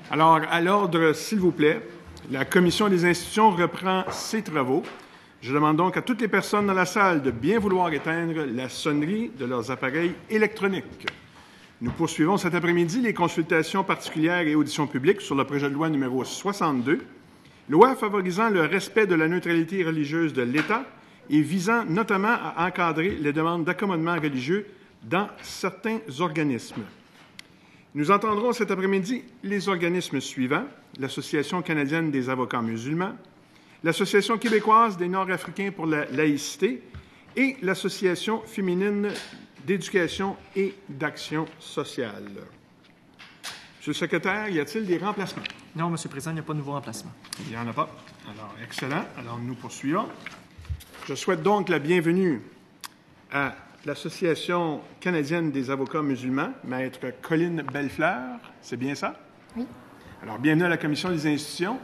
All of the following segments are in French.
Alors, à l'ordre, s'il vous plaît, la Commission des institutions reprend ses travaux. Je demande donc à toutes les personnes dans la salle de bien vouloir éteindre la sonnerie de leurs appareils électroniques. Nous poursuivons cet après-midi les consultations particulières et auditions publiques sur le projet de loi numéro 62, loi favorisant le respect de la neutralité religieuse de l'État et visant notamment à encadrer les demandes d'accommodement religieux dans certains organismes. Nous entendrons cet après-midi les organismes suivants: l'Association canadienne des avocats musulmans, l'Association québécoise des Nord-Africains pour la laïcité et l'Association féminine d'éducation et d'action sociale. Monsieur le secrétaire, y a-t-il des remplacements? Non, Monsieur le Président, il n'y a pas de nouveau remplacement. Il n'y en a pas. Alors, excellent. Alors, nous poursuivons. Je souhaite donc la bienvenue à l'Association canadienne des avocats musulmans, Maître Colline Bellefleur. C'est bien ça? Oui. Alors, bienvenue à la Commission des institutions.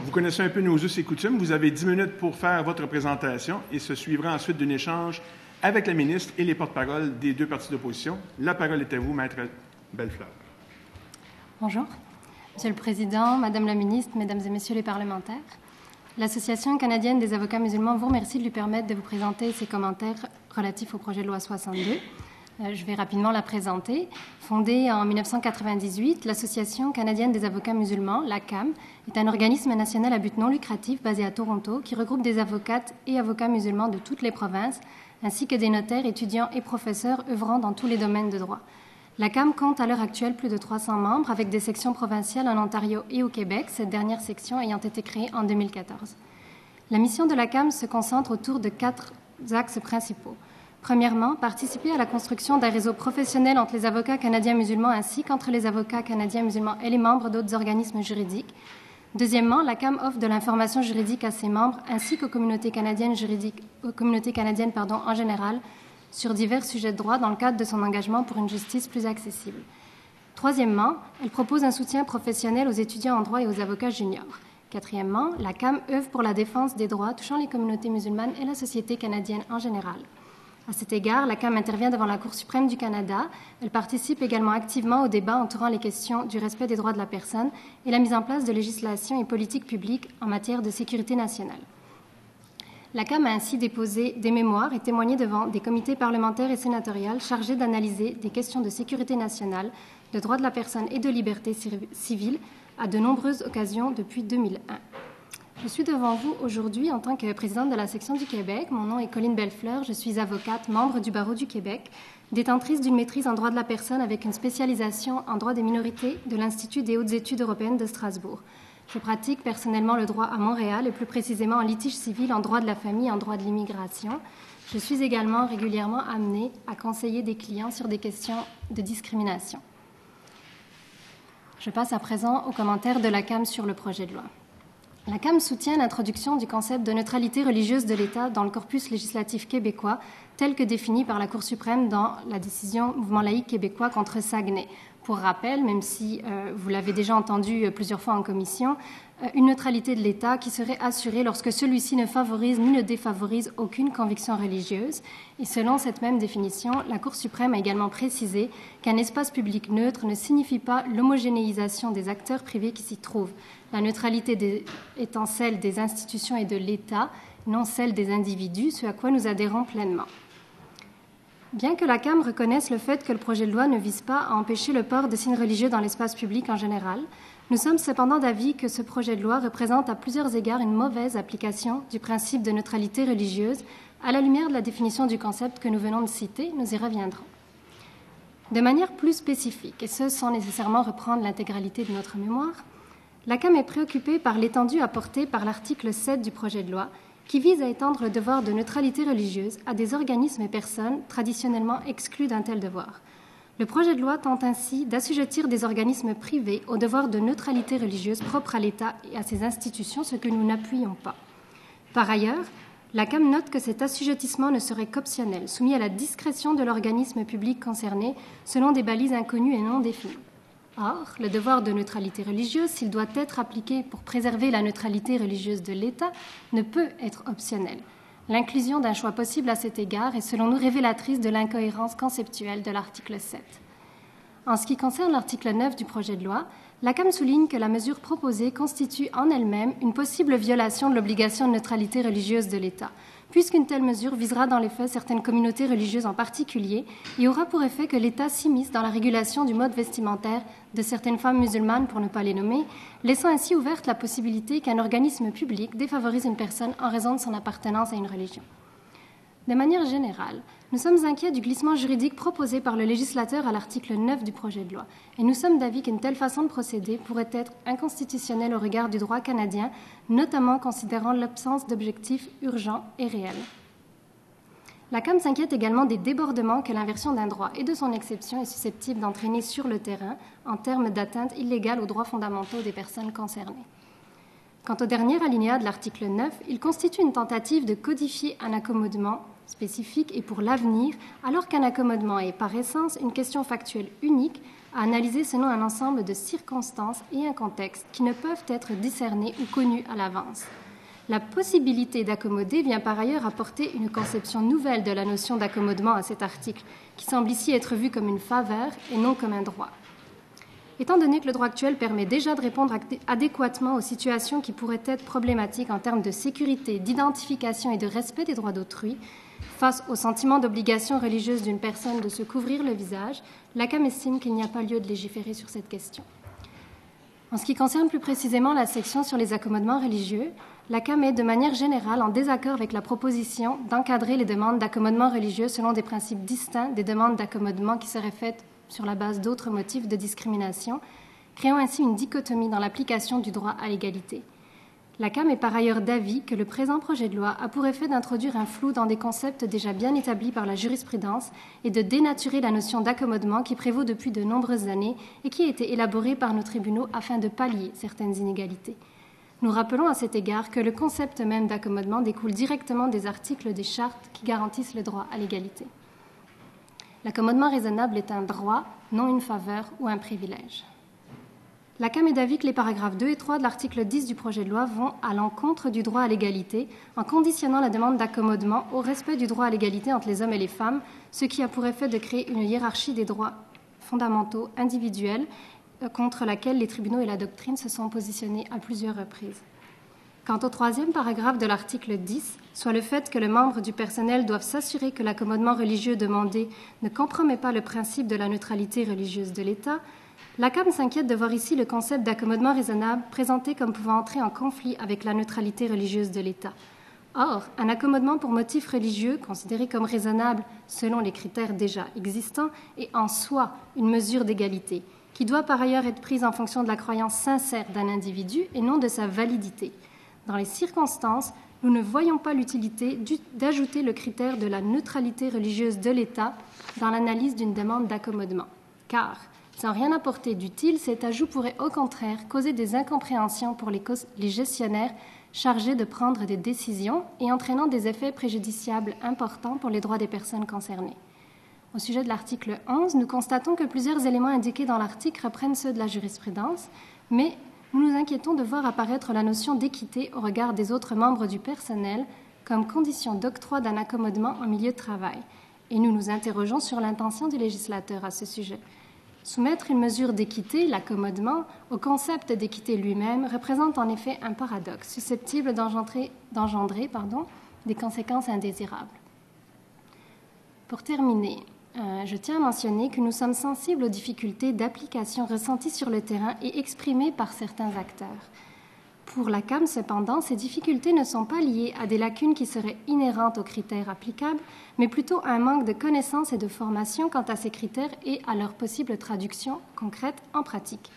Vous connaissez un peu nos us et coutumes. Vous avez 10 minutes pour faire votre présentation et se suivra ensuite d'un échange avec la ministre et les porte-paroles des deux partis d'opposition. La parole est à vous, Maître Bellefleur. Bonjour. Monsieur le Président, Madame la ministre, Mesdames et Messieurs les parlementaires, l'Association canadienne des avocats musulmans vous remercie de lui permettre de vous présenter ses commentaires relatifs au projet de loi 62. Je vais rapidement la présenter. Fondée en 1998, l'Association canadienne des avocats musulmans, l'ACAM, est un organisme national à but non lucratif basé à Toronto qui regroupe des avocates et avocats musulmans de toutes les provinces, ainsi que des notaires, étudiants et professeurs œuvrant dans tous les domaines de droit. L'ACAM compte à l'heure actuelle plus de 300 membres avec des sections provinciales en Ontario et au Québec, cette dernière section ayant été créée en 2014. La mission de l'ACAM se concentre autour de 4 axes principaux. Premièrement, participer à la construction d'un réseau professionnel entre les avocats canadiens musulmans ainsi qu'entre les avocats canadiens musulmans et les membres d'autres organismes juridiques. Deuxièmement, l'ACAM offre de l'information juridique à ses membres ainsi qu'aux communautés canadiennes en général sur divers sujets de droit dans le cadre de son engagement pour une justice plus accessible. Troisièmement, elle propose un soutien professionnel aux étudiants en droit et aux avocats juniors. Quatrièmement, l'ACAM œuvre pour la défense des droits touchant les communautés musulmanes et la société canadienne en général. À cet égard, l'ACAM intervient devant la Cour suprême du Canada. Elle participe également activement aux débats entourant les questions du respect des droits de la personne et la mise en place de législation et politiques publiques en matière de sécurité nationale. L'ACAM a ainsi déposé des mémoires et témoigné devant des comités parlementaires et sénatoriales chargés d'analyser des questions de sécurité nationale, de droits de la personne et de liberté civile à de nombreuses occasions depuis 2001. Je suis devant vous aujourd'hui en tant que présidente de la section du Québec. Mon nom est Colline Bellefleur. Je suis avocate, membre du barreau du Québec, détentrice d'une maîtrise en droit de la personne avec une spécialisation en droit des minorités de l'Institut des hautes études européennes de Strasbourg. Je pratique personnellement le droit à Montréal et plus précisément en litige civil, en droit de la famille et en droit de l'immigration. Je suis également régulièrement amenée à conseiller des clients sur des questions de discrimination. Je passe à présent aux commentaires de l'ACAM sur le projet de loi. L'ACAM soutient l'introduction du concept de neutralité religieuse de l'État dans le corpus législatif québécois, tel que défini par la Cour suprême dans la décision Mouvement laïque québécois contre Saguenay. Pour rappel, même si vous l'avez déjà entendu plusieurs fois en commission, une neutralité de l'État qui serait assurée lorsque celui-ci ne favorise ni ne défavorise aucune conviction religieuse. Et selon cette même définition, la Cour suprême a également précisé qu'un espace public neutre ne signifie pas l'homogénéisation des acteurs privés qui s'y trouvent, la neutralité étant celle des institutions et de l'État, non celle des individus, ce à quoi nous adhérons pleinement. Bien que l'ACAM reconnaisse le fait que le projet de loi ne vise pas à empêcher le port de signes religieux dans l'espace public en général, nous sommes cependant d'avis que ce projet de loi représente à plusieurs égards une mauvaise application du principe de neutralité religieuse à la lumière de la définition du concept que nous venons de citer. Nous y reviendrons. De manière plus spécifique, et ce sans nécessairement reprendre l'intégralité de notre mémoire, l'ACAM est préoccupée par l'étendue apportée par l'article 7 du projet de loi qui vise à étendre le devoir de neutralité religieuse à des organismes et personnes traditionnellement exclus d'un tel devoir. Le projet de loi tente ainsi d'assujettir des organismes privés au devoir de neutralité religieuse propre à l'État et à ses institutions, ce que nous n'appuyons pas. Par ailleurs, l'ACAM note que cet assujettissement ne serait qu'optionnel, soumis à la discrétion de l'organisme public concerné selon des balises inconnues et non définies. Or, le devoir de neutralité religieuse, s'il doit être appliqué pour préserver la neutralité religieuse de l'État, ne peut être optionnel. L'inclusion d'un choix possible à cet égard est selon nous révélatrice de l'incohérence conceptuelle de l'article 7. En ce qui concerne l'article 9 du projet de loi, la CAM souligne que la mesure proposée constitue en elle-même une possible violation de l'obligation de neutralité religieuse de l'État, puisqu'une telle mesure visera dans les faits certaines communautés religieuses en particulier et aura pour effet que l'État s'immisce dans la régulation du mode vestimentaire de certaines femmes musulmanes, pour ne pas les nommer, laissant ainsi ouverte la possibilité qu'un organisme public défavorise une personne en raison de son appartenance à une religion. De manière générale, nous sommes inquiets du glissement juridique proposé par le législateur à l'article 9 du projet de loi, et nous sommes d'avis qu'une telle façon de procéder pourrait être inconstitutionnelle au regard du droit canadien, notamment considérant l'absence d'objectifs urgents et réels. La CAM s'inquiète également des débordements que l'inversion d'un droit et de son exception est susceptible d'entraîner sur le terrain en termes d'atteinte illégale aux droits fondamentaux des personnes concernées. Quant au dernier alinéa de l'article 9, il constitue une tentative de codifier un accommodement spécifique et pour l'avenir, alors qu'un accommodement est par essence une question factuelle unique à analyser selon un ensemble de circonstances et un contexte qui ne peuvent être discernés ou connus à l'avance. La possibilité d'accommoder vient par ailleurs apporter une conception nouvelle de la notion d'accommodement à cet article, qui semble ici être vu comme une faveur et non comme un droit. Étant donné que le droit actuel permet déjà de répondre adéquatement aux situations qui pourraient être problématiques en termes de sécurité, d'identification et de respect des droits d'autrui, face au sentiment d'obligation religieuse d'une personne de se couvrir le visage, la CAM estime qu'il n'y a pas lieu de légiférer sur cette question. En ce qui concerne plus précisément la section sur les accommodements religieux, la CAM est de manière générale en désaccord avec la proposition d'encadrer les demandes d'accommodement religieux selon des principes distincts des demandes d'accommodement qui seraient faites sur la base d'autres motifs de discrimination, créant ainsi une dichotomie dans l'application du droit à l'égalité. La CAM est par ailleurs d'avis que le présent projet de loi a pour effet d'introduire un flou dans des concepts déjà bien établis par la jurisprudence et de dénaturer la notion d'accommodement qui prévaut depuis de nombreuses années et qui a été élaborée par nos tribunaux afin de pallier certaines inégalités. Nous rappelons à cet égard que le concept même d'accommodement découle directement des articles des chartes qui garantissent le droit à l'égalité. L'accommodement raisonnable est un droit, non une faveur ou un privilège. La CAM est d'avis que les paragraphes 2 et 3 de l'article 10 du projet de loi vont à l'encontre du droit à l'égalité en conditionnant la demande d'accommodement au respect du droit à l'égalité entre les hommes et les femmes, ce qui a pour effet de créer une hiérarchie des droits fondamentaux individuels contre laquelle les tribunaux et la doctrine se sont positionnés à plusieurs reprises. Quant au troisième paragraphe de l'article 10, soit le fait que les membres du personnel doivent s'assurer que l'accommodement religieux demandé ne compromet pas le principe de la neutralité religieuse de l'État, la CAM s'inquiète de voir ici le concept d'accommodement raisonnable présenté comme pouvant entrer en conflit avec la neutralité religieuse de l'État. Or, un accommodement pour motif religieux, considéré comme raisonnable selon les critères déjà existants, est en soi une mesure d'égalité, qui doit par ailleurs être prise en fonction de la croyance sincère d'un individu et non de sa validité. Dans les circonstances, nous ne voyons pas l'utilité d'ajouter le critère de la neutralité religieuse de l'État dans l'analyse d'une demande d'accommodement, car, sans rien apporter d'utile, cet ajout pourrait au contraire causer des incompréhensions pour les gestionnaires chargés de prendre des décisions et entraînant des effets préjudiciables importants pour les droits des personnes concernées. Au sujet de l'article 11, nous constatons que plusieurs éléments indiqués dans l'article reprennent ceux de la jurisprudence, mais nous nous inquiétons de voir apparaître la notion d'équité au regard des autres membres du personnel comme condition d'octroi d'un accommodement en milieu de travail, et nous nous interrogeons sur l'intention du législateur à ce sujet. Soumettre une mesure d'équité, l'accommodement, au concept d'équité lui-même représente en effet un paradoxe susceptible d'engendrer des conséquences indésirables. Pour terminer, je tiens à mentionner que nous sommes sensibles aux difficultés d'application ressenties sur le terrain et exprimées par certains acteurs. Pour la CAM, cependant, ces difficultés ne sont pas liées à des lacunes qui seraient inhérentes aux critères applicables, mais plutôt à un manque de connaissances et de formation quant à ces critères et à leur possible traduction concrète en pratique.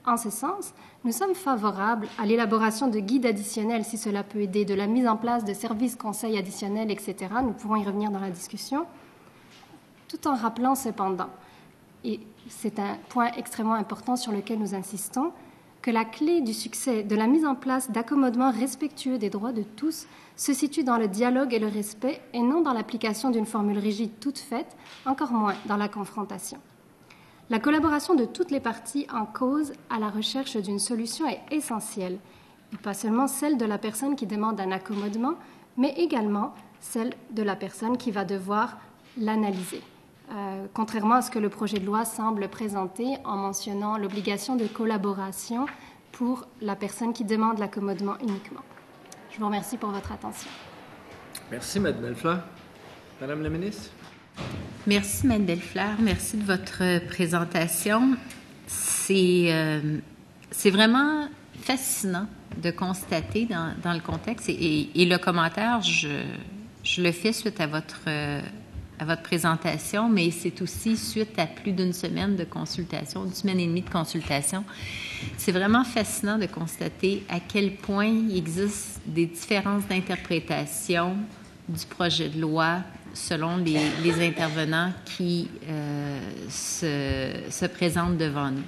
En ce sens, nous sommes favorables à l'élaboration de guides additionnels si cela peut aider, de la mise en place de services conseils additionnels, etc. Nous pourrons y revenir dans la discussion, tout en rappelant cependant, et c'est un point extrêmement important sur lequel nous insistons, que la clé du succès de la mise en place d'accommodements respectueux des droits de tous se situe dans le dialogue et le respect et non dans l'application d'une formule rigide toute faite, encore moins dans la confrontation. La collaboration de toutes les parties en cause à la recherche d'une solution est essentielle, et pas seulement celle de la personne qui demande un accommodement, mais également celle de la personne qui va devoir l'analyser. contrairement à ce que le projet de loi semble présenter en mentionnant l'obligation de collaboration pour la personne qui demande l'accommodement uniquement. Je vous remercie pour votre attention. Merci, Mme Bellefleur. Madame la ministre. Merci, Mme Bellefleur. Merci de votre présentation. C'est vraiment fascinant de constater dans le contexte et le commentaire, je le fais suite à votre présentation, mais c'est aussi suite à plus d'une semaine de consultation, une semaine et demie de consultation. C'est vraiment fascinant de constater à quel point il existe des différences d'interprétation du projet de loi selon les intervenants qui se présentent devant nous.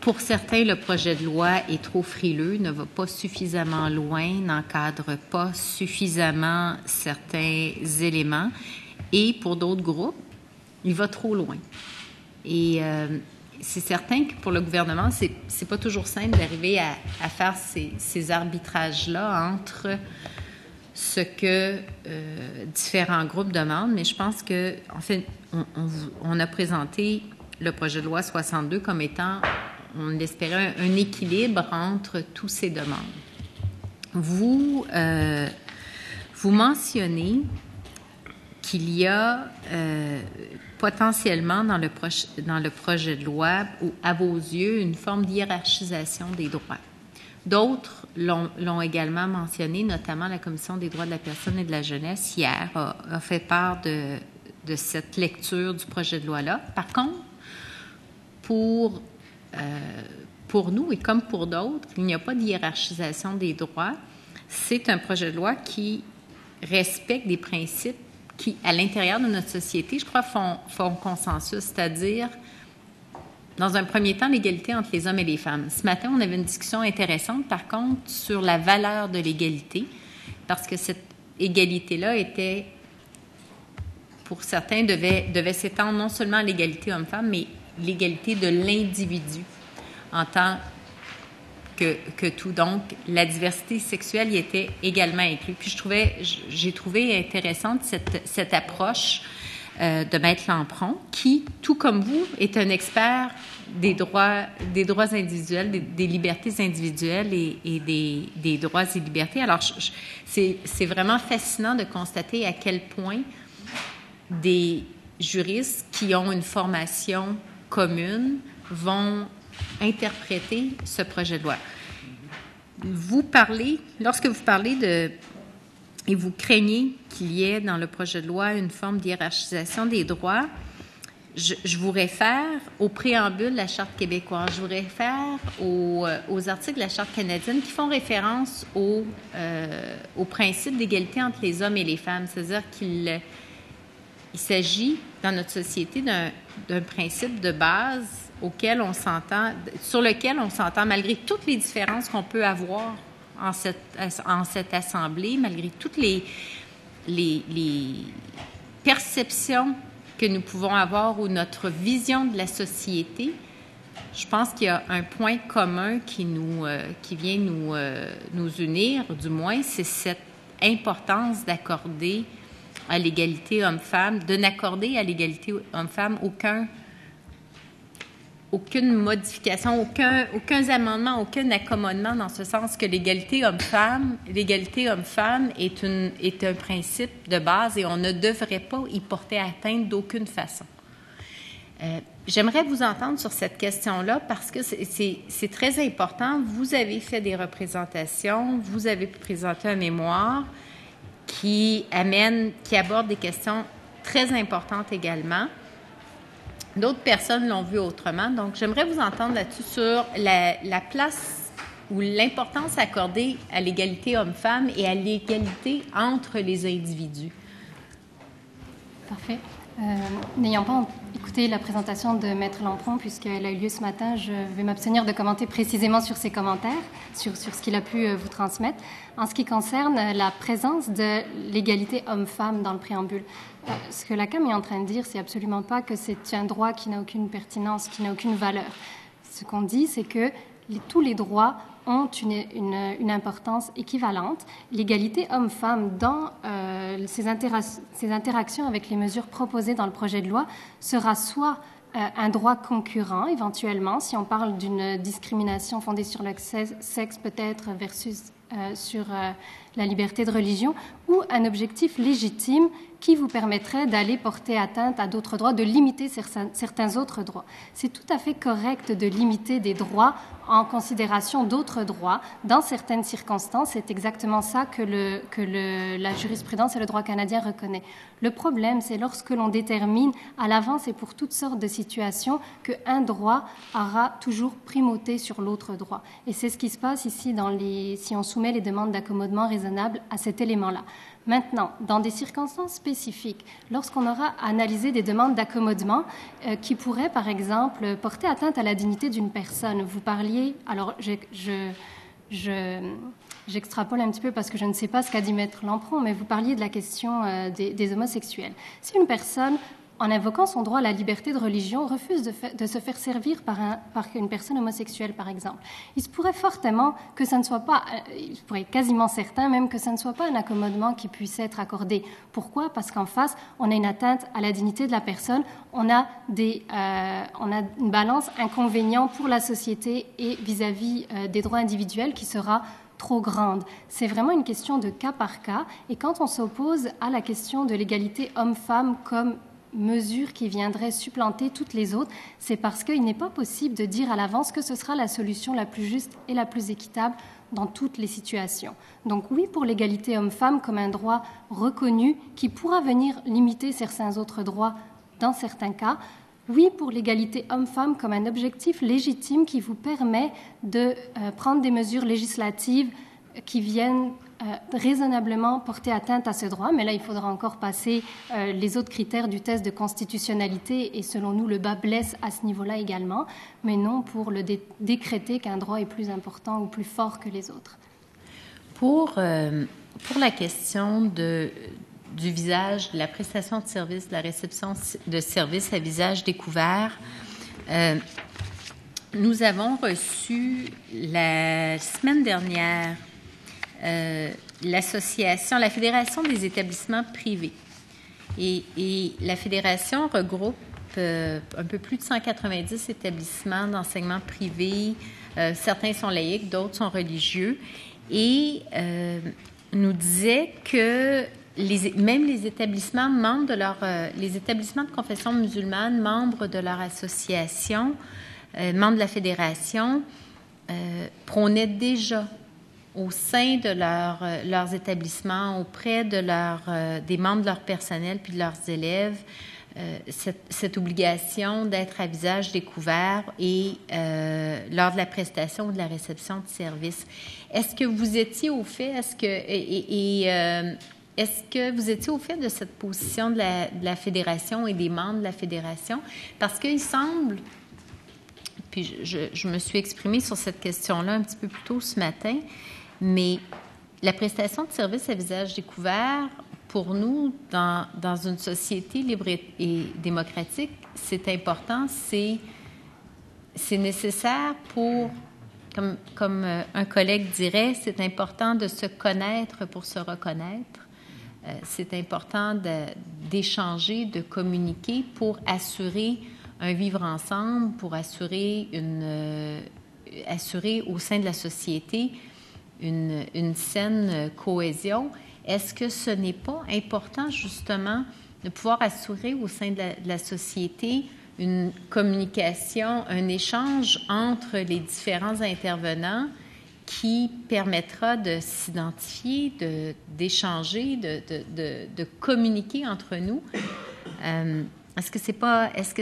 Pour certains, le projet de loi est trop frileux, ne va pas suffisamment loin, n'encadre pas suffisamment certains éléments. Et pour d'autres groupes, il va trop loin. Et c'est certain que pour le gouvernement, c'est pas toujours simple d'arriver à faire ces arbitrages-là entre ce que différents groupes demandent. Mais je pense que, en fait, on a présenté le projet de loi 62 comme étant, on espérait, un équilibre entre tous ces demandes. Vous mentionnez qu'il y a potentiellement dans le projet de loi, à vos yeux, une forme d'hiérarchisation des droits. D'autres l'ont également mentionné, notamment la Commission des droits de la personne et de la jeunesse, hier, a fait part de cette lecture du projet de loi-là. Par contre, pour nous, et comme pour d'autres, il n'y a pas de hiérarchisation des droits. C'est un projet de loi qui respecte des principes qui, à l'intérieur de notre société, je crois, font consensus, c'est-à-dire, dans un premier temps, l'égalité entre les hommes et les femmes. Ce matin, on avait une discussion intéressante, par contre, sur la valeur de l'égalité, parce que cette égalité-là était, pour certains, devait s'étendre non seulement à l'égalité homme-femme, mais l'égalité de l'individu en tant que tout. Donc, la diversité sexuelle y était également inclue. Puis j'ai trouvé intéressante cette approche de Maître Lampron, qui, tout comme vous, est un expert des droits individuels, des libertés individuelles et des droits et libertés. Alors, c'est vraiment fascinant de constater à quel point des juristes qui ont une formation commune vont interpréter ce projet de loi. Lorsque vous parlez et vous craignez qu'il y ait dans le projet de loi une forme d'hiérarchisation des droits, je vous réfère au préambule de la Charte québécoise, je vous réfère aux articles de la Charte canadienne qui font référence au principe d'égalité entre les hommes et les femmes, c'est-à-dire qu'il s'agit dans notre société d'un principe de base sur lequel on s'entend, malgré toutes les différences qu'on peut avoir en cette Assemblée, malgré toutes les perceptions que nous pouvons avoir ou notre vision de la société. Je pense qu'il y a un point commun qui vient nous unir, du moins, c'est cette importance d'accorder à l'égalité homme-femme, de n'accorder à l'égalité homme-femme aucune modification, aucun amendement, aucun accommodement, dans ce sens que l'égalité homme-femme est un principe de base et on ne devrait pas y porter atteinte d'aucune façon. J'aimerais vous entendre sur cette question-là parce que c'est très important. Vous avez fait des représentations, vous avez présenté un mémoire qui aborde des questions très importantes également. D'autres personnes l'ont vu autrement. Donc, j'aimerais vous entendre là-dessus sur la place ou l'importance accordée à l'égalité homme-femme et à l'égalité entre les individus. Parfait. N'ayant pas écouté la présentation de Maître Lampron, puisqu'elle a eu lieu ce matin, je vais m'abstenir de commenter précisément sur ses commentaires, sur ce qu'il a pu vous transmettre. En ce qui concerne la présence de l'égalité homme-femme dans le préambule, ce que la CAM est en train de dire, c'est absolument pas que c'est un droit qui n'a aucune pertinence, qui n'a aucune valeur. Ce qu'on dit, c'est que tous les droits ont une importance équivalente. L'égalité homme-femme dans ces interactions avec les mesures proposées dans le projet de loi sera soit un droit concurrent, éventuellement, si on parle d'une discrimination fondée sur le sexe peut-être versus sur la liberté de religion, ou un objectif légitime qui vous permettrait d'aller porter atteinte à d'autres droits, de limiter certains autres droits. C'est tout à fait correct de limiter des droits en considération d'autres droits. Dans certaines circonstances, c'est exactement ça que la jurisprudence et le droit canadien reconnaît. Le problème, c'est lorsque l'on détermine à l'avance et pour toutes sortes de situations qu'un droit aura toujours primauté sur l'autre droit. Et c'est ce qui se passe ici si on soumet les demandes d'accommodement raisonnable à cet élément-là. Maintenant, dans des circonstances spécifiques, lorsqu'on aura analysé des demandes d'accommodement qui pourraient, par exemple, porter atteinte à la dignité d'une personne, vous parliez, alors j'extrapole un petit peu parce que je ne sais pas ce qu'a dit Maître Lampron, mais vous parliez de la question des homosexuels. Si une personne, en invoquant son droit à la liberté de religion, refuse de se faire servir par une personne homosexuelle, par exemple, il se pourrait fortement que ça ne soit pas, il pourrait être quasiment certain même que ça ne soit pas un accommodement qui puisse être accordé. Pourquoi? Parce qu'en face, on a une atteinte à la dignité de la personne, on a une balance inconvénient pour la société et vis-à-vis des droits individuels qui sera trop grande. C'est vraiment une question de cas par cas. Et quand on s'oppose à la question de l'égalité homme-femme comme mesure qui viendrait supplanter toutes les autres, c'est parce qu'il n'est pas possible de dire à l'avance que ce sera la solution la plus juste et la plus équitable dans toutes les situations. Donc oui, pour l'égalité homme-femme comme un droit reconnu qui pourra venir limiter certains autres droits dans certains cas. Oui, pour l'égalité homme-femme comme un objectif légitime qui vous permet de prendre des mesures législatives qui viennent raisonnablement porter atteinte à ce droit, mais là, il faudra encore passer les autres critères du test de constitutionnalité, et selon nous, le bas blesse à ce niveau-là également, mais non pour le décréter qu'un droit est plus important ou plus fort que les autres. Pour la question du visage, de la prestation de service, de la réception de services à visage découvert, nous avons reçu la semaine dernière la Fédération des établissements privés. Et la Fédération regroupe un peu plus de 190 établissements d'enseignement privé. Certains sont laïques, d'autres sont religieux. Et nous disait que même les établissements membres de les établissements de confession musulmane, membres de leur association, membres de la Fédération, prônaient déjà au sein de leurs établissements, auprès de des membres de leur personnel puis de leurs élèves, cette obligation d'être à visage découvert et lors de la prestation ou de la réception de services. Est-ce que vous étiez au fait, est-ce que vous étiez au fait de cette position de la Fédération et des membres de la Fédération? Parce qu'il semble, puis je me suis exprimée sur cette question-là un petit peu plus tôt ce matin, mais la prestation de services à visage découvert, pour nous, dans une société libre et démocratique, c'est important, c'est nécessaire pour, comme un collègue dirait, c'est important de se connaître pour se reconnaître. C'est important d'échanger, de communiquer pour assurer un vivre ensemble, pour assurer au sein de la société une saine cohésion. Est-ce que ce n'est pas important, justement, de pouvoir assurer au sein de la société une communication, un échange entre les différents intervenants qui permettra de s'identifier, d'échanger, de communiquer entre nous? Est-ce que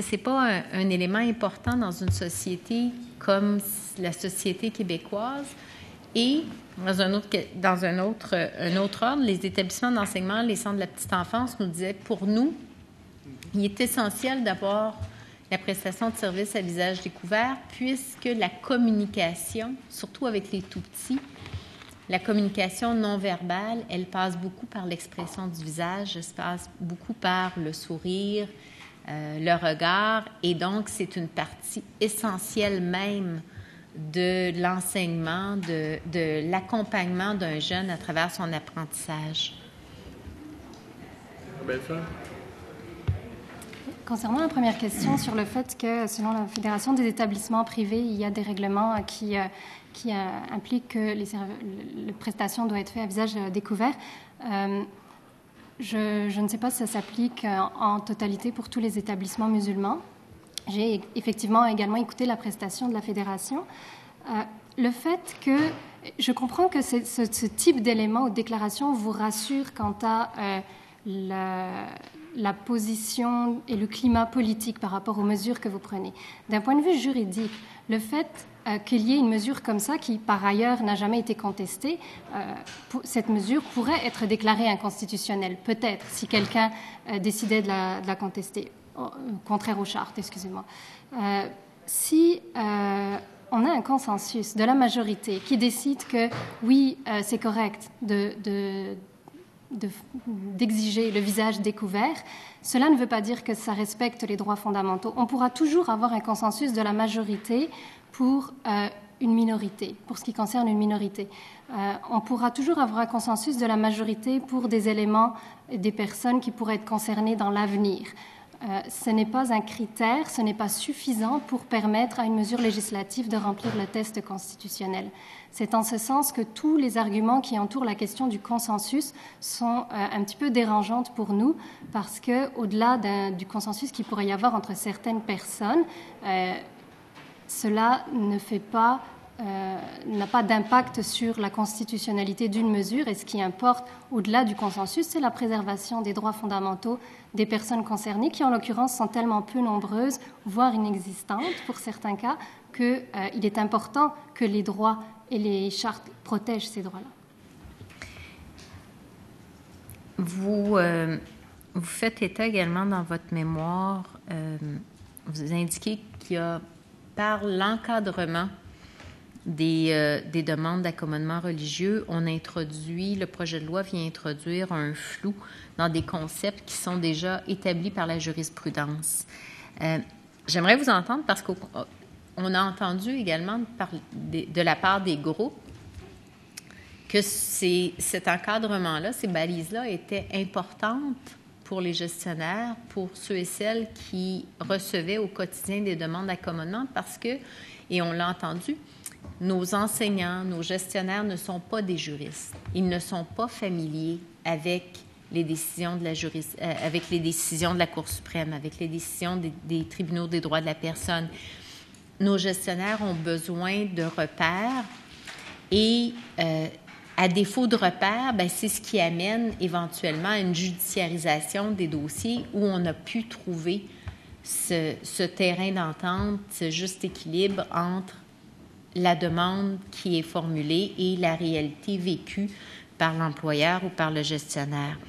c'est pas un élément important dans une société comme la société québécoise? Et dans un autre ordre, les établissements d'enseignement, les centres de la petite enfance nous disaient, pour nous, il est essentiel d'avoir la prestation de services à visage découvert, puisque la communication, surtout avec les tout-petits, la communication non verbale, elle passe beaucoup par l'expression du visage, elle passe beaucoup par le sourire, le regard, et donc c'est une partie essentielle même de l'enseignement, de l'accompagnement d'un jeune à travers son apprentissage. Belfleur? Concernant la première question sur le fait que, selon la Fédération des établissements privés, il y a des règlements qui impliquent que les prestations doivent être faites à visage découvert, je ne sais pas si ça s'applique en totalité pour tous les établissements musulmans. J'ai effectivement également écouté la prestation de la Fédération. Le fait que je comprends que ce type d'éléments ou de déclarations vous rassure quant à la position et le climat politique par rapport aux mesures que vous prenez. D'un point de vue juridique, le fait qu'il y ait une mesure comme ça, qui par ailleurs n'a jamais été contestée, cette mesure pourrait être déclarée inconstitutionnelle, peut-être, si quelqu'un décidait de la contester, contraire aux chartes, excusez-moi. Si on a un consensus de la majorité qui décide que oui, c'est correct d'exiger le visage découvert, cela ne veut pas dire que ça respecte les droits fondamentaux. On pourra toujours avoir un consensus de la majorité pour une minorité, pour ce qui concerne une minorité. On pourra toujours avoir un consensus de la majorité pour des éléments, des personnes qui pourraient être concernées dans l'avenir. Ce n'est pas un critère, ce n'est pas suffisant pour permettre à une mesure législative de remplir le test constitutionnel. C'est en ce sens que tous les arguments qui entourent la question du consensus sont un petit peu dérangeantes pour nous, parce que, au-delà du consensus qu'il pourrait y avoir entre certaines personnes, cela n'a pas d'impact sur la constitutionnalité d'une mesure, et ce qui importe au-delà du consensus, c'est la préservation des droits fondamentaux des personnes concernées, qui en l'occurrence sont tellement peu nombreuses, voire inexistantes pour certains cas, qu'il est important que les droits et les chartes protègent ces droits-là. Vous faites état également dans votre mémoire, vous indiquez qu'il y a, par l'encadrement des demandes d'accommodement religieux, le projet de loi vient introduire un flou dans des concepts qui sont déjà établis par la jurisprudence. J'aimerais vous entendre parce qu'on a entendu également de la part des groupes que cet encadrement-là, ces balises-là étaient importantes pour les gestionnaires, pour ceux et celles qui recevaient au quotidien des demandes d'accommodement parce que, et on l'a entendu, nos enseignants, nos gestionnaires ne sont pas des juristes. Ils ne sont pas familiers avec les décisions avec les décisions de la Cour suprême, avec les décisions des tribunaux des droits de la personne. Nos gestionnaires ont besoin de repères et, à défaut de repères, c'est ce qui amène éventuellement à une judiciarisation des dossiers où on a pu trouver ce terrain d'entente, ce juste équilibre entre la demande qui est formulée et la réalité vécue par l'employeur ou par le gestionnaire.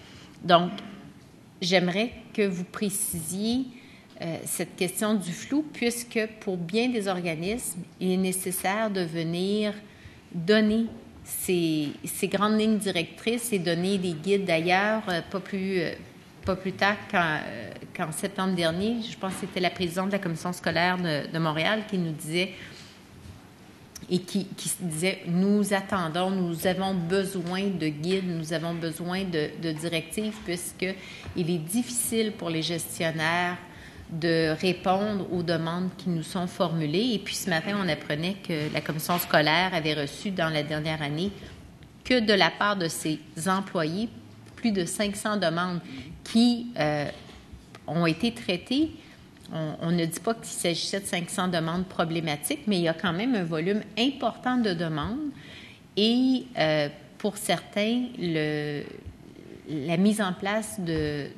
Donc, j'aimerais que vous précisiez cette question du flou, puisque pour bien des organismes, il est nécessaire de venir donner ces grandes lignes directrices et donner des guides d'ailleurs, pas plus tard qu'en septembre dernier. Je pense que c'était la présidente de la commission scolaire de Montréal qui nous disait et qui disait, nous attendons, nous avons besoin de guides, nous avons besoin de directives, puisqu'il est difficile pour les gestionnaires de répondre aux demandes qui nous sont formulées. Et puis ce matin, on apprenait que la commission scolaire avait reçu dans la dernière année que de la part de ses employés, plus de 500 demandes qui ont été traitées. On ne dit pas qu'il s'agissait de 500 demandes problématiques, mais il y a quand même un volume important de demandes. Et pour certains, la mise en place de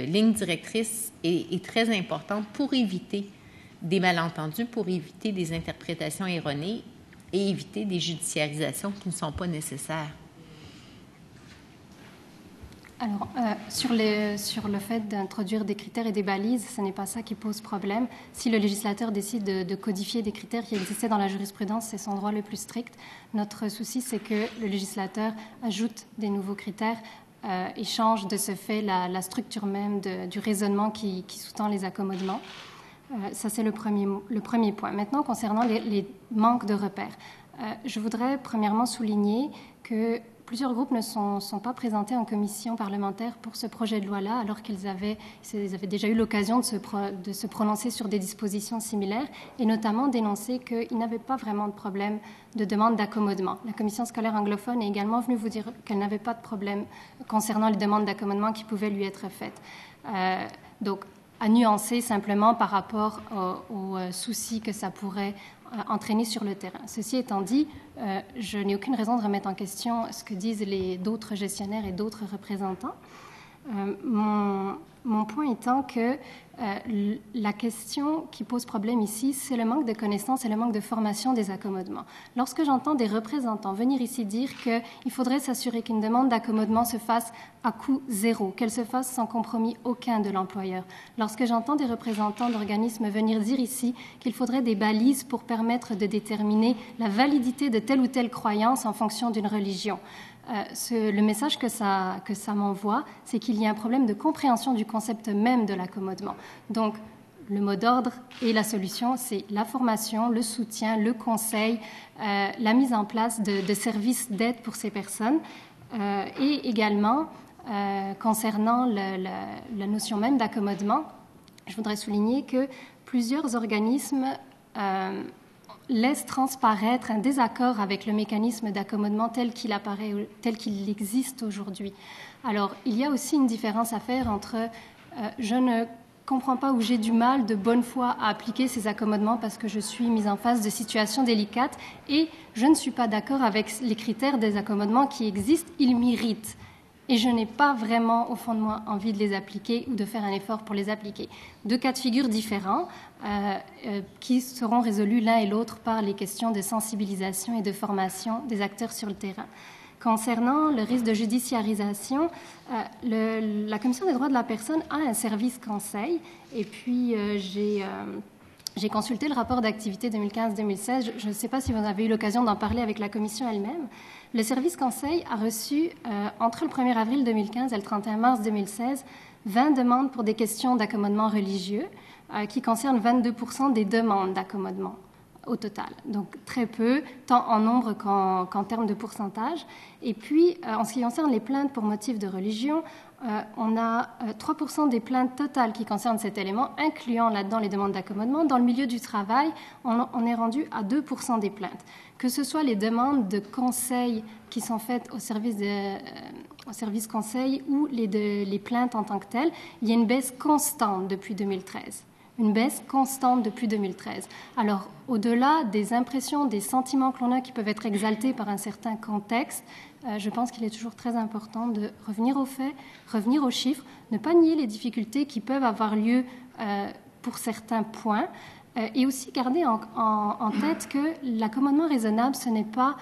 lignes directrices est très importante pour éviter des malentendus, pour éviter des interprétations erronées et éviter des judiciarisations qui ne sont pas nécessaires. Alors, sur le fait d'introduire des critères et des balises, ce n'est pas ça qui pose problème. Si le législateur décide de codifier des critères qui existaient dans la jurisprudence, c'est son droit le plus strict. Notre souci, c'est que le législateur ajoute des nouveaux critères et change de ce fait la structure même du raisonnement qui sous-tend les accommodements. Ça, c'est le premier point. Maintenant, concernant les manques de repères, je voudrais premièrement souligner que plusieurs groupes ne sont pas présentés en commission parlementaire pour ce projet de loi-là, alors qu'ils avaient déjà eu l'occasion de se prononcer sur des dispositions similaires, et notamment dénoncer qu'ils n'avaient pas vraiment de problème de demande d'accommodement. La commission scolaire anglophone est également venue vous dire qu'elle n'avait pas de problème concernant les demandes d'accommodement qui pouvaient lui être faites. Donc, à nuancer simplement par rapport aux soucis que ça pourrait entraîner sur le terrain. Ceci étant dit, je n'ai aucune raison de remettre en question ce que disent d'autres gestionnaires et d'autres représentants. Mon point étant que la question qui pose problème ici, c'est le manque de connaissances et le manque de formation des accommodements. Lorsque j'entends des représentants venir ici dire qu'il faudrait s'assurer qu'une demande d'accommodement se fasse à coût zéro, qu'elle se fasse sans compromis aucun de l'employeur, lorsque j'entends des représentants d'organismes venir dire ici qu'il faudrait des balises pour permettre de déterminer la validité de telle ou telle croyance en fonction d'une religion, le message que ça m'envoie, c'est qu'il y a un problème de compréhension du concept même de l'accommodement. Donc, le mot d'ordre et la solution, c'est la formation, le soutien, le conseil, la mise en place de services d'aide pour ces personnes et également, concernant la notion même d'accommodement, je voudrais souligner que plusieurs organismes laisse transparaître un désaccord avec le mécanisme d'accommodement tel qu'il apparaît, tel qu'il existe aujourd'hui. Alors, il y a aussi une différence à faire entre je ne comprends pas ou j'ai du mal de bonne foi à appliquer ces accommodements parce que je suis mise en face de situations délicates et je ne suis pas d'accord avec les critères des accommodements qui existent, ils m'irritent. Et je n'ai pas vraiment, au fond de moi, envie de les appliquer ou de faire un effort pour les appliquer. Deux cas de figure différents qui seront résolus l'un et l'autre par les questions de sensibilisation et de formation des acteurs sur le terrain. Concernant le risque de judiciarisation, la Commission des droits de la personne a un service conseil et puis j'ai consulté le rapport d'activité 2015-2016. Je ne sais pas si vous avez eu l'occasion d'en parler avec la Commission elle-même. Le service conseil a reçu, entre le 1er avril 2015 et le 31 mars 2016, 20 demandes pour des questions d'accommodement religieux qui concernent 22% des demandes d'accommodement au total. Donc très peu, tant en nombre qu'en termes de pourcentage. Et puis, en ce qui concerne les plaintes pour motif de religion, on a 3% des plaintes totales qui concernent cet élément, incluant là-dedans les demandes d'accommodement. Dans le milieu du travail, on est rendu à 2% des plaintes. Que ce soit les demandes de conseil qui sont faites au service conseil ou les plaintes en tant que telles, il y a une baisse constante depuis 2013. Une baisse constante depuis 2013. Alors, au-delà des impressions, des sentiments que l'on a qui peuvent être exaltés par un certain contexte, je pense qu'il est toujours très important de revenir aux faits, revenir aux chiffres, ne pas nier les difficultés qui peuvent avoir lieu pour certains points, et aussi garder en tête que l'accommodement raisonnable, ce n'est pas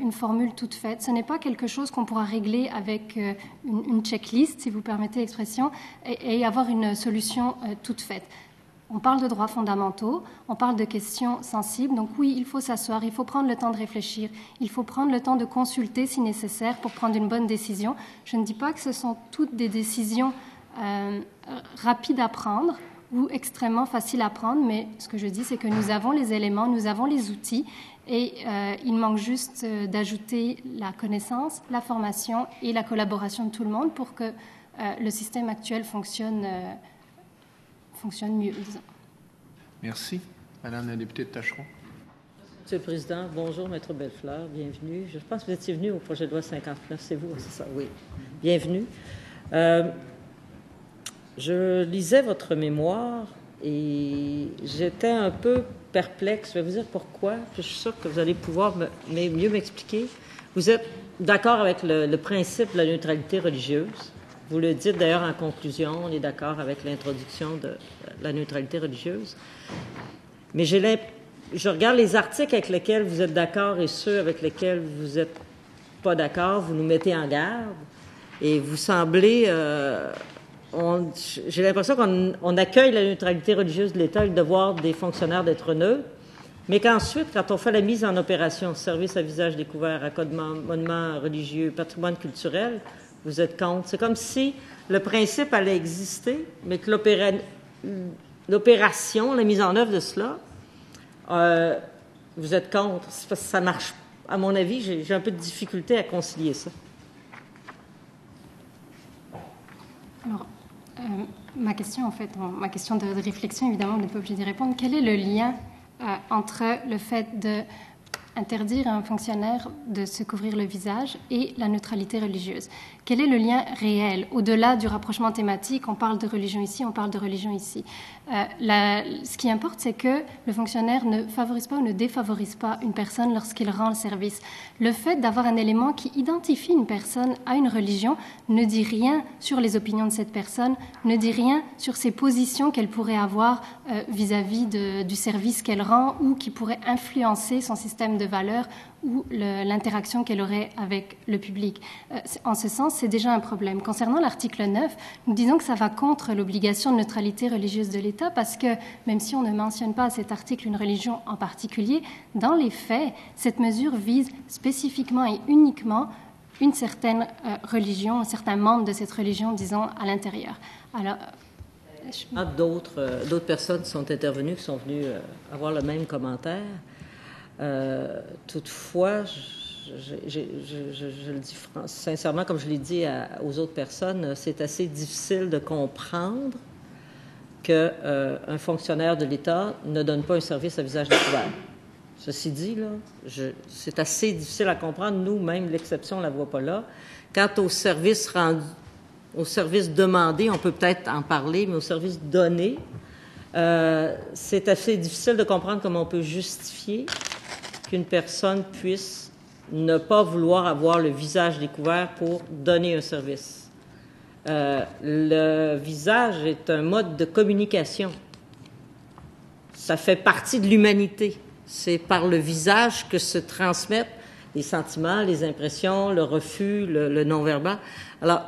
une formule toute faite, ce n'est pas quelque chose qu'on pourra régler avec une checklist, si vous permettez l'expression, et avoir une solution toute faite. On parle de droits fondamentaux, on parle de questions sensibles. Donc oui, il faut s'asseoir, il faut prendre le temps de réfléchir, il faut prendre le temps de consulter si nécessaire pour prendre une bonne décision. Je ne dis pas que ce sont toutes des décisions rapides à prendre ou extrêmement faciles à prendre, mais ce que je dis, c'est que nous avons les éléments, nous avons les outils et il manque juste d'ajouter la connaissance, la formation et la collaboration de tout le monde pour que le système actuel fonctionne mieux, disons. Merci. Madame la députée de Tachereau. Monsieur le Président, bonjour, Maître Bellefleur, bienvenue. Je pense que vous étiez venu au projet de loi 59, c'est vous, c'est ça? Oui. Bienvenue. Je lisais votre mémoire et j'étais un peu perplexe. Je vais vous dire pourquoi. Je suis sûre que vous allez pouvoir mieux m'expliquer. Vous êtes d'accord avec le principe de la neutralité religieuse. Vous le dites d'ailleurs en conclusion, on est d'accord avec l'introduction de la neutralité religieuse. Mais je regarde les articles avec lesquels vous êtes d'accord et ceux avec lesquels vous n'êtes pas d'accord, vous nous mettez en garde et vous semblez... j'ai l'impression qu'on accueille la neutralité religieuse de l'État et le devoir des fonctionnaires d'être neutres, mais qu'ensuite, quand on fait la mise en opération, service à visage découvert, accommodement religieux, patrimoine culturel, vous êtes contre. C'est comme si le principe allait exister, mais que l'opération, la mise en œuvre de cela, vous êtes contre. C'est parce que ça marche. À mon avis, j'ai un peu de difficulté à concilier ça. Alors, ma question, en fait, ma question de réflexion, évidemment, vous n'êtes pas obligé d'y répondre. Quel est le lien entre le fait d'interdire à un fonctionnaire de se couvrir le visage et la neutralité religieuse? Quel est le lien réel? Au-delà du rapprochement thématique, on parle de religion ici, on parle de religion ici. Ce qui importe, c'est que le fonctionnaire ne favorise pas ou ne défavorise pas une personne lorsqu'il rend le service. Le fait d'avoir un élément qui identifie une personne à une religion ne dit rien sur les opinions de cette personne, ne dit rien sur ses positions qu'elle pourrait avoir vis-à-vis du service qu'elle rend ou qui pourrait influencer son système de valeurs ou l'interaction qu'elle aurait avec le public. En ce sens, c'est déjà un problème. Concernant l'article 9, nous disons que ça va contre l'obligation de neutralité religieuse de l'État parce que, même si on ne mentionne pas à cet article une religion en particulier, dans les faits, cette mesure vise spécifiquement et uniquement une certaine religion, un certain membre de cette religion, disons, à l'intérieur. Alors, d'autres personnes sont intervenues, qui sont venues avoir le même commentaire. Toutefois, je le dis sincèrement, comme je l'ai dit aux autres personnes, c'est assez difficile de comprendre qu'un fonctionnaire de l'État ne donne pas un service à visage découvert. Ceci dit, là, c'est assez difficile à comprendre. Nous, même l'exception, on ne la voit pas là. Quant au service rendu, au service demandé, on peut peut-être en parler, mais au service donné, c'est assez difficile de comprendre comment on peut justifier qu'une personne puisse ne pas vouloir avoir le visage découvert pour donner un service. Le visage est un mode de communication. Ça fait partie de l'humanité. C'est par le visage que se transmettent les sentiments, les impressions, le refus, le non-verbal. Alors,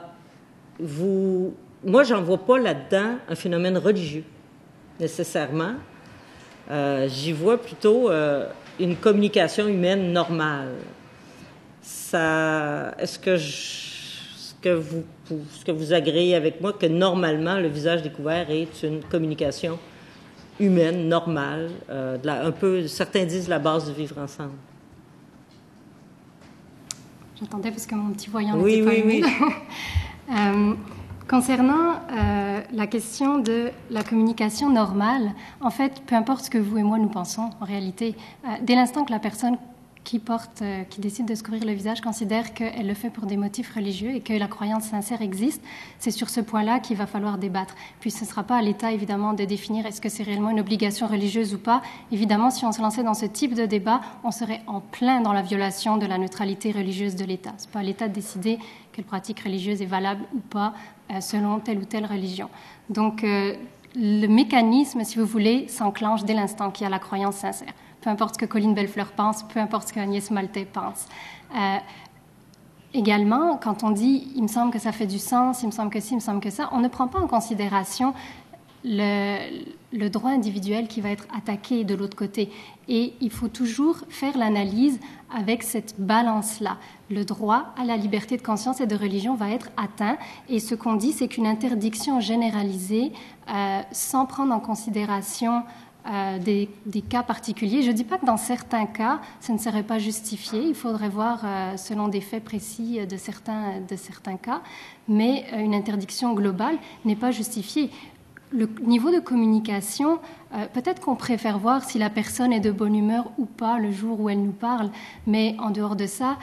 moi, j'en vois pas là-dedans un phénomène religieux, nécessairement. J'y vois plutôt une communication humaine normale. Est-ce que vous agréez avec moi que normalement le visage découvert est une communication humaine normale, un peu, certains disent la base de vivre ensemble. J'attendais parce que mon petit voyant n'était pas allumé. Concernant la question de la communication normale, en fait, peu importe ce que vous et moi nous pensons, en réalité, dès l'instant que la personne qui décide de se couvrir le visage considère qu'elle le fait pour des motifs religieux et que la croyance sincère existe, c'est sur ce point-là qu'il va falloir débattre. Puis ce ne sera pas à l'État, évidemment, de définir est-ce que c'est réellement une obligation religieuse ou pas. Évidemment, si on se lançait dans ce type de débat, on serait en plein dans la violation de la neutralité religieuse de l'État. Ce n'est pas à l'État de décider quelle pratique religieuse est valable ou pas selon telle ou telle religion. Donc, le mécanisme, si vous voulez, s'enclenche dès l'instant qu'il y a la croyance sincère. Peu importe ce que Colline Bellefleur pense, peu importe ce qu'Agnès Maltais pense. Également, quand on dit « il me semble que ça fait du sens, il me semble que ci, il me semble que ça », on ne prend pas en considération le droit individuel qui va être attaqué de l'autre côté. Et il faut toujours faire l'analyse avec cette balance-là. Le droit à la liberté de conscience et de religion va être atteint. Et ce qu'on dit, c'est qu'une interdiction généralisée, sans prendre en considération des cas particuliers. Je ne dis pas que dans certains cas, ce ne serait pas justifié. Il faudrait voir selon des faits précis de certains cas. Mais une interdiction globale n'est pas justifiée. Le niveau de communication, peut-être qu'on préfère voir si la personne est de bonne humeur ou pas le jour où elle nous parle, mais en dehors de ça,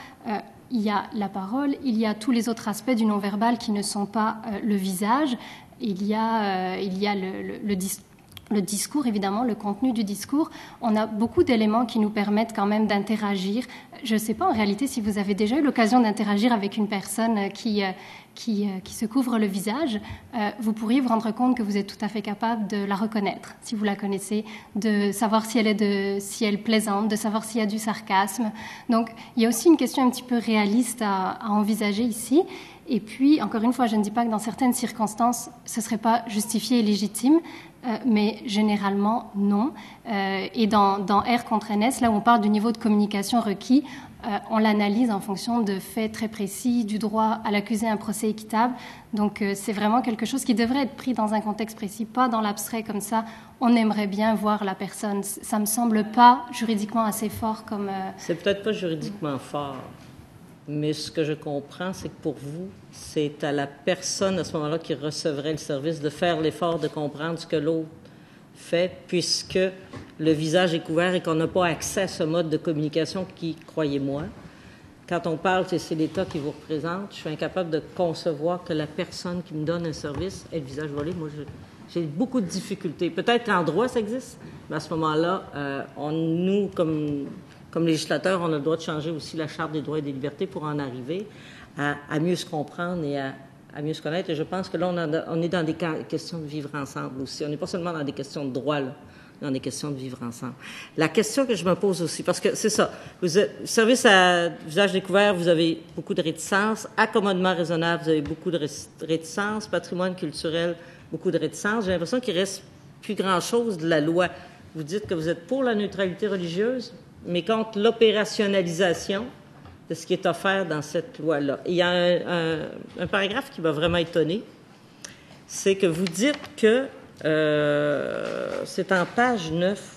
il y a la parole, il y a tous les autres aspects du non-verbal qui ne sont pas le visage, il y a le discours, évidemment, le contenu du discours. On a beaucoup d'éléments qui nous permettent quand même d'interagir. Je ne sais pas en réalité si vous avez déjà eu l'occasion d'interagir avec une personne qui se couvre le visage. Vous pourriez vous rendre compte que vous êtes tout à fait capable de la reconnaître, si vous la connaissez, de savoir si elle plaisante, de savoir s'il y a du sarcasme. Donc, il y a aussi une question un petit peu réaliste à envisager ici. Et puis, encore une fois, je ne dis pas que dans certaines circonstances, ce ne serait pas justifié et légitime, mais généralement, non. Et dans R contre NS, là où on parle du niveau de communication requis, on l'analyse en fonction de faits très précis, du droit à l'accusé à un procès équitable. Donc, c'est vraiment quelque chose qui devrait être pris dans un contexte précis, pas dans l'abstrait comme ça. On aimerait bien voir la personne. Ça me semble pas juridiquement assez fort comme... C'est peut-être pas juridiquement fort, mais ce que je comprends, c'est que pour vous, c'est à la personne à ce moment-là qui recevrait le service de faire l'effort de comprendre ce que l'autre fait, puisque le visage est couvert et qu'on n'a pas accès à ce mode de communication qui, croyez-moi, quand on parle que c'est l'État qui vous représente, je suis incapable de concevoir que la personne qui me donne un service ait le visage volé. Moi, j'ai beaucoup de difficultés. Peut-être qu'en droit, ça existe, mais à ce moment-là, nous, comme législateurs, on a le droit de changer aussi la Charte des droits et des libertés pour en arriver à mieux se comprendre et à mieux se connaître. Et je pense que là, on est dans des questions de vivre ensemble aussi. On n'est pas seulement dans des questions de droit, là, dans des questions de vivre ensemble. La question que je me pose aussi, parce que c'est ça, vous êtes service à visage découvert, vous avez beaucoup de réticences. Accommodement raisonnable, vous avez beaucoup de réticences. Patrimoine culturel, beaucoup de réticences. J'ai l'impression qu'il reste plus grand-chose de la loi. Vous dites que vous êtes pour la neutralité religieuse, mais contre l'opérationnalisation de ce qui est offert dans cette loi-là. Il y a un paragraphe qui m'a vraiment étonné, c'est que vous dites que, c'est en page 9,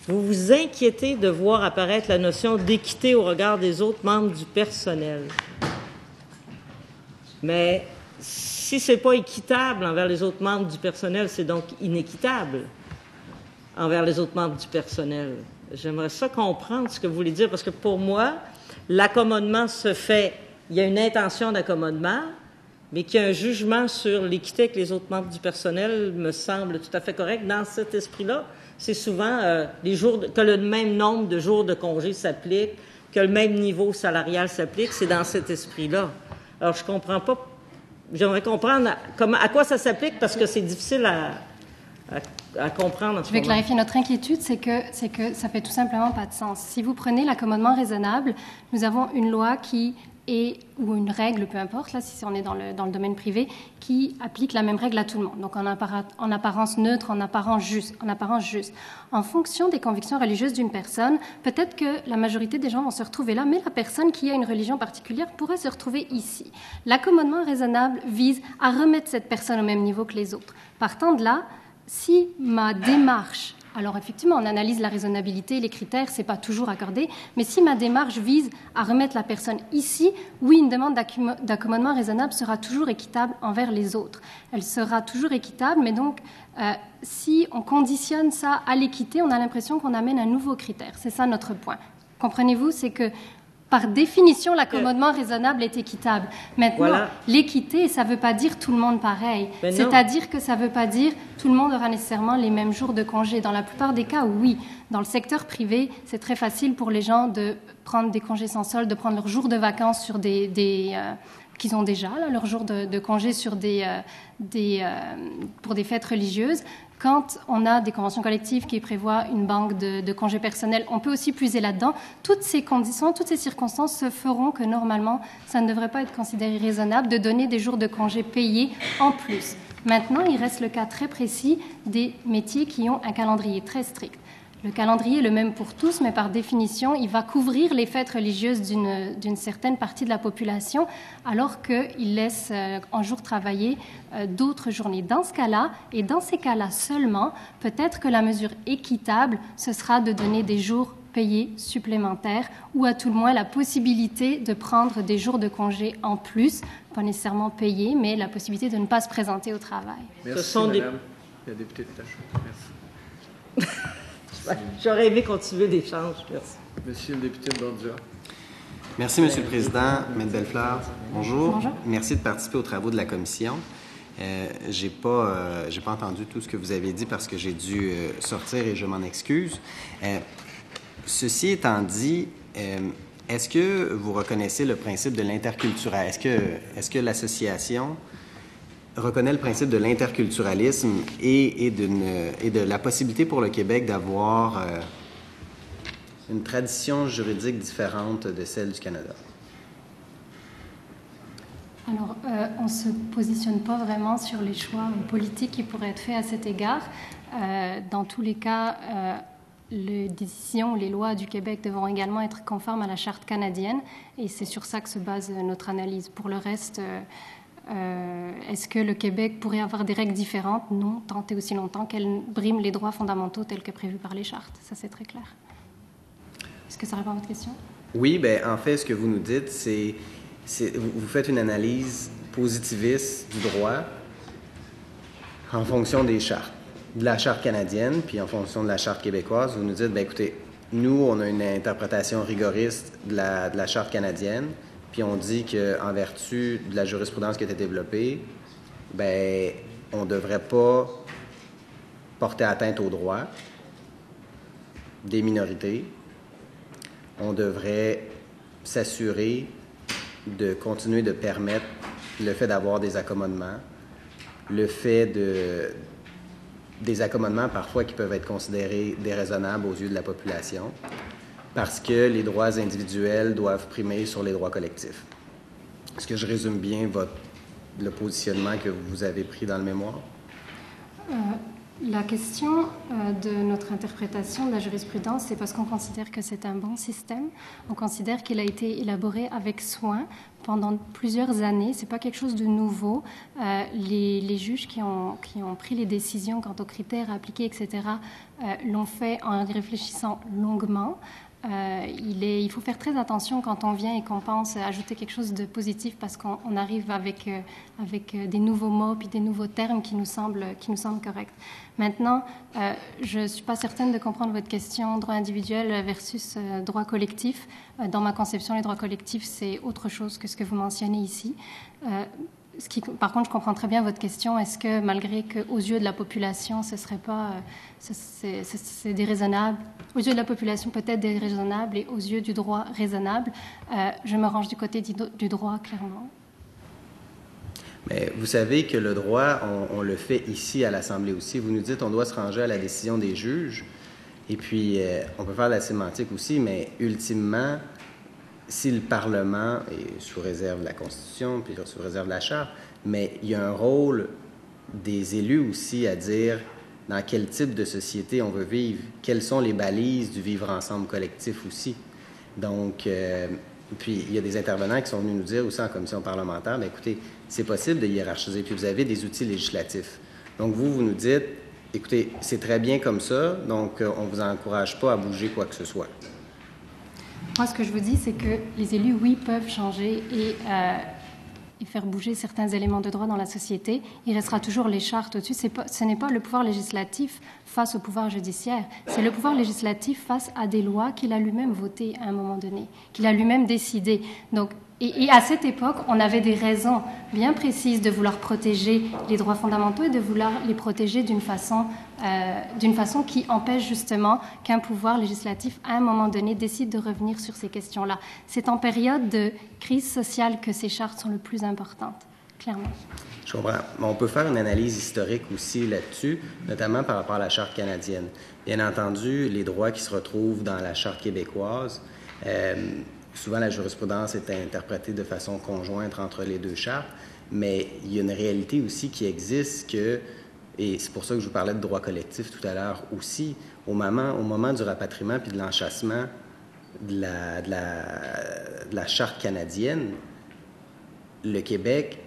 vous vous inquiétez de voir apparaître la notion d'équité au regard des autres membres du personnel. Mais si c'est pas équitable envers les autres membres du personnel, c'est donc inéquitable envers les autres membres du personnel. J'aimerais ça comprendre ce que vous voulez dire, parce que pour moi, l'accommodement se fait, il y a une intention d'accommodement, mais qu'il y a un jugement sur l'équité avec les autres membres du personnel me semble tout à fait correct. Dans cet esprit-là, c'est souvent que le même nombre de jours de congé s'applique, que le même niveau salarial s'applique, c'est dans cet esprit-là. Alors, je comprends pas, j'aimerais comprendre à quoi ça s'applique, parce que c'est difficile à comprendre. Je vais clarifier notre inquiétude, c'est que ça fait tout simplement pas de sens. Si vous prenez l'accommodement raisonnable, nous avons une loi ou une règle, peu importe, là, si on est dans le domaine privé, qui applique la même règle à tout le monde. Donc, en apparence neutre, en apparence juste. En fonction des convictions religieuses d'une personne, peut-être que la majorité des gens vont se retrouver là, mais la personne qui a une religion particulière pourrait se retrouver ici. L'accommodement raisonnable vise à remettre cette personne au même niveau que les autres. Partant de là, si ma démarche, alors effectivement, on analyse la raisonnabilité, les critères, c'est pas toujours accordé, mais si ma démarche vise à remettre la personne ici, oui, une demande d'accommodement raisonnable sera toujours équitable envers les autres. Elle sera toujours équitable, mais donc, si on conditionne ça à l'équité, on a l'impression qu'on amène un nouveau critère. C'est ça notre point. Comprenez-vous? C'est que par définition, l'accommodement raisonnable est équitable. Maintenant, voilà. L'équité, ça ne veut pas dire tout le monde pareil. C'est-à-dire que ça ne veut pas dire tout le monde aura nécessairement les mêmes jours de congé. Dans la plupart des cas, oui. Dans le secteur privé, c'est très facile pour les gens de prendre des congés sans solde, de prendre leurs jours de vacances sur qu'ils ont déjà, là, leurs jours de congé sur pour des fêtes religieuses. Quand on a des conventions collectives qui prévoient une banque de congés personnels, on peut aussi puiser là-dedans. Toutes ces conditions, toutes ces circonstances se feront que normalement, ça ne devrait pas être considéré raisonnable de donner des jours de congés payés en plus. Maintenant, il reste le cas très précis des métiers qui ont un calendrier très strict. Le calendrier est le même pour tous, mais par définition, il va couvrir les fêtes religieuses d'une certaine partie de la population, alors qu'il laisse en jour travaillé d'autres journées. Dans ce cas-là, et dans ces cas-là seulement, peut-être que la mesure équitable, ce sera de donner des jours payés supplémentaires, ou à tout le moins la possibilité de prendre des jours de congé en plus, pas nécessairement payés, mais la possibilité de ne pas se présenter au travail. Merci, madame. La députée de Tachereau. Merci. J'aurais aimé continuer l'échange. Merci. Monsieur le député de Bordure. Merci, Monsieur le Président. Maître Bellefleur, bonjour. Bonjour. Merci de participer aux travaux de la Commission. J'ai pas entendu tout ce que vous avez dit parce que j'ai dû sortir et je m'en excuse. Ceci étant dit, est-ce que vous reconnaissez le principe de l'interculturel? Est-ce que l'association reconnaît le principe de l'interculturalisme et de la possibilité pour le Québec d'avoir une tradition juridique différente de celle du Canada? Alors, on ne se positionne pas vraiment sur les choix politiques qui pourraient être faits à cet égard. Dans tous les cas, les décisions, les lois du Québec devront également être conformes à la Charte canadienne, et c'est sur ça que se base notre analyse. Pour le reste, est-ce que le Québec pourrait avoir des règles différentes? Non, tant et aussi longtemps qu'elles briment les droits fondamentaux tels que prévus par les chartes. Ça, c'est très clair. Est-ce que ça répond à votre question? Oui, bien, en fait, ce que vous nous dites, c'est vous faites une analyse positiviste du droit en fonction des chartes, de la Charte canadienne, puis en fonction de la Charte québécoise. Vous nous dites, bien, écoutez, nous, on a une interprétation rigoriste de la Charte canadienne, puis on dit qu'en vertu de la jurisprudence qui a été développée, bien, on ne devrait pas porter atteinte aux droits des minorités. On devrait s'assurer de continuer de permettre le fait d'avoir des accommodements, le fait des accommodements parfois qui peuvent être considérés déraisonnables aux yeux de la population, parce que les droits individuels doivent primer sur les droits collectifs. Est-ce que je résume bien le positionnement que vous avez pris dans le mémoire? La question de notre interprétation de la jurisprudence, c'est parce qu'on considère que c'est un bon système. On considère qu'il a été élaboré avec soin pendant plusieurs années. C'est pas quelque chose de nouveau. Les juges qui ont pris les décisions quant aux critères à appliquer, etc., l'ont fait en y réfléchissant longuement. Il faut faire très attention quand on vient et qu'on pense ajouter quelque chose de positif, parce qu'on arrive avec des nouveaux mots puis des nouveaux termes qui nous semblent corrects. Maintenant, je ne suis pas certaine de comprendre votre question droit individuel versus droit collectif. Dans ma conception, les droits collectifs, c'est autre chose que ce que vous mentionnez ici. Par contre, je comprends très bien votre question. Est-ce que, malgré qu'aux yeux de la population, ce serait pas, c'est déraisonnable, aux yeux de la population peut-être déraisonnable et aux yeux du droit raisonnable, je me range du côté du droit, clairement. Mais vous savez que le droit, on le fait ici à l'Assemblée aussi. Vous nous dites qu'on doit se ranger à la décision des juges. Et puis, on peut faire la sémantique aussi, mais ultimement, si le Parlement, et sous réserve de la Constitution, puis sous réserve de la Charte, mais il y a un rôle des élus aussi à dire dans quel type de société on veut vivre, quelles sont les balises du vivre ensemble collectif aussi. Donc, puis il y a des intervenants qui sont venus nous dire aussi en commission parlementaire, bien, écoutez, c'est possible de hiérarchiser, puis vous avez des outils législatifs. Donc, vous nous dites, écoutez, c'est très bien comme ça, donc on ne vous encourage pas à bouger quoi que ce soit. Moi, ce que je vous dis, c'est que les élus, oui, peuvent changer et faire bouger certains éléments de droit dans la société. Il restera toujours les chartes au-dessus. Ce n'est pas le pouvoir législatif face au pouvoir judiciaire. C'est le pouvoir législatif face à des lois qu'il a lui-même votées à un moment donné, qu'il a lui-même décidées. Donc, et à cette époque, on avait des raisons bien précises de vouloir protéger les droits fondamentaux et de vouloir les protéger d'une façon qui empêche justement qu'un pouvoir législatif, à un moment donné, décide de revenir sur ces questions-là. C'est en période de crise sociale que ces chartes sont le plus importantes, clairement. Je comprends. On peut faire une analyse historique aussi là-dessus, notamment par rapport à la Charte canadienne. Bien entendu, les droits qui se retrouvent dans la Charte québécoise, souvent, la jurisprudence est interprétée de façon conjointe entre les deux chartes, mais il y a une réalité aussi qui existe et c'est pour ça que je vous parlais de droit collectif tout à l'heure aussi, au moment du rapatriement puis de l'enchâssement de la Charte canadienne, le Québec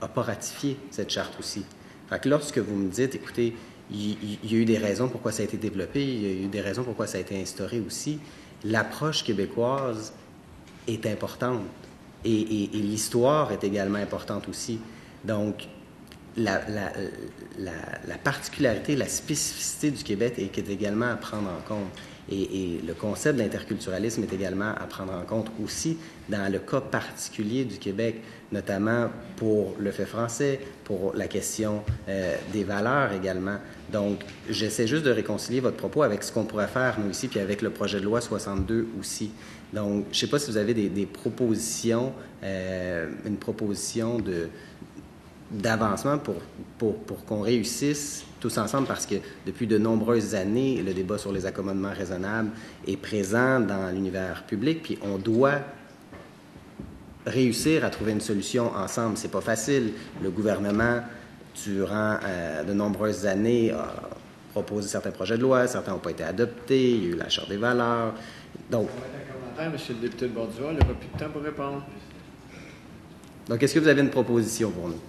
n'a pas ratifié cette charte aussi. Fait que lorsque vous me dites, écoutez, il y a eu des raisons pourquoi ça a été développé, il y a eu des raisons pourquoi ça a été instauré aussi, l'approche québécoise est importante et l'histoire est également importante aussi. Donc, la particularité, la spécificité du Québec est également à prendre en compte. Et le concept d'interculturalisme est également à prendre en compte aussi dans le cas particulier du Québec, notamment pour le fait français, pour la question des valeurs également. Donc, j'essaie juste de réconcilier votre propos avec ce qu'on pourrait faire, nous, ici, puis avec le projet de loi 62 aussi. Donc, je ne sais pas si vous avez des propositions, une proposition d'avancement pour qu'on réussisse tous ensemble, parce que depuis de nombreuses années, le débat sur les accommodements raisonnables est présent dans l'univers public, puis on doit réussir à trouver une solution ensemble. C'est pas facile. Le gouvernement, durant de nombreuses années, a proposé certains projets de loi, certains n'ont pas été adoptés, il y a eu la Charte des valeurs. Donc, Monsieur le député de Bordua, il n'y aura plus de temps pour répondre. donc, est-ce que vous avez une proposition pour nous?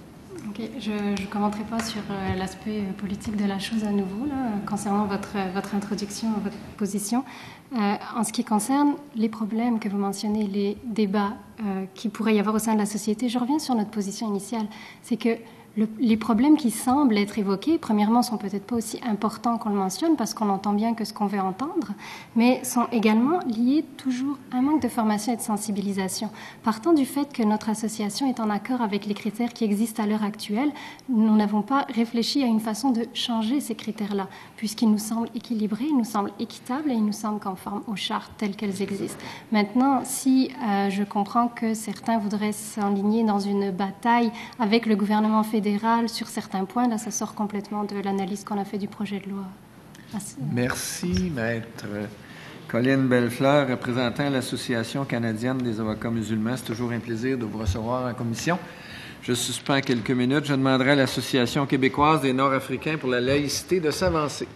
Ok, je ne commenterai pas sur l'aspect politique de la chose à nouveau, là, concernant votre introduction, votre position. En ce qui concerne les problèmes que vous mentionnez, les débats qui pourrait y avoir au sein de la société, je reviens sur notre position initiale. C'est que les problèmes qui semblent être évoqués, premièrement, sont peut-être pas aussi importants qu'on le mentionne parce qu'on entend bien que ce qu'on veut entendre, mais sont également liés toujours à un manque de formation et de sensibilisation. Partant du fait que notre association est en accord avec les critères qui existent à l'heure actuelle, nous n'avons pas réfléchi à une façon de changer ces critères-là, puisqu'ils nous semblent équilibrés, ils nous semblent équitables et ils nous semblent conformes aux chartes telles qu'elles existent. Maintenant, si je comprends que certains voudraient s'enligner dans une bataille avec le gouvernement fédéral sur certains points, là, ça sort complètement de l'analyse qu'on a fait du projet de loi. Merci, Maître Colline Bellefleur, représentant l'Association canadienne des avocats musulmans. C'est toujours un plaisir de vous recevoir en commission. Je suspends quelques minutes. Je demanderai à l'Association québécoise des Nord-Africains pour la laïcité de s'avancer.